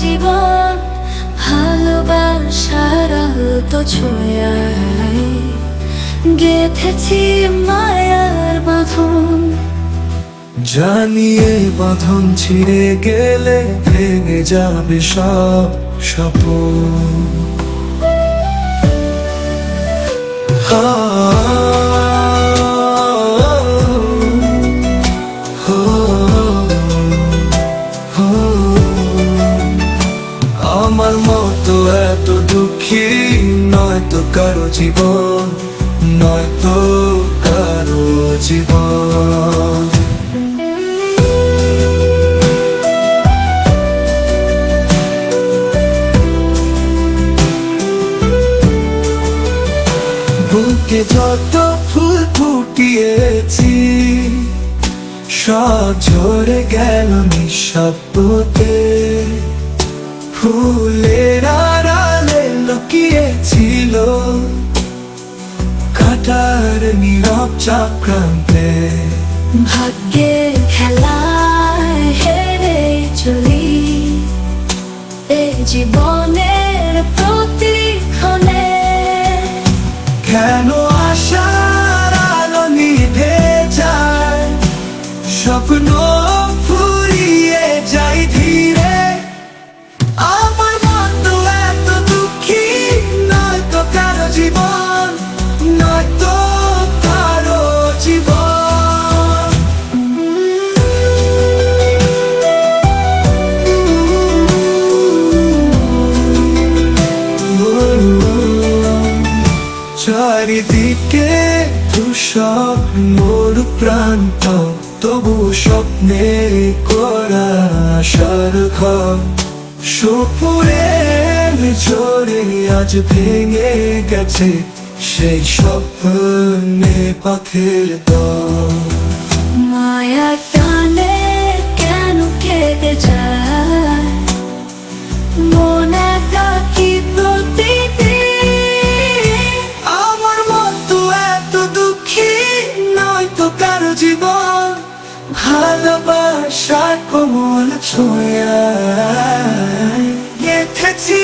জীবন ভালোবাসার আলতো ছোঁয়ায় গেঁথেছি মায়ার বাঁধন। জানিয়ে বাঁধন ছিঁড়ে গেলে ভেঙে যাবে সব স্বপ্ন। আমার মতো এত দুঃখী নয়তো কারো জীবন, নয়তো কারো জীবন। বুকে যত ফুল ফুটিয়েছি সব ঝরে গেল নিঃশব্দে। ফুলের আড়ালে লুকিয়েছিল কাঁটার নীরব চক্রান্তে। ভাগ্যের খেলায় হেরে চলি এ জীবনের প্রতিক্ষণে। কেন আশার আলো নিভে যায়, স্বপ্ন ফুরিয়ে যায় ধীরে। আমার মতো এত দুঃখী নয়তো কারো জীবন, নয়তো কারো জীবন। চারিদিকে ধূসর মোর প্রান্ত, তবু স্বপ্নে করা আশার ঘর। সুপুরের ঝরে আজ ভেঙে গেছে সেই স্বপ্নে পাথের দল। মায়ার টানে কেন কেটে যায় মন একাকী প্রতিদিন। আমার মতো এত দুঃখী নয়তো কারো জীবন, ভালোবাসার কোমল ছোঁয়ায় গেঁথেছি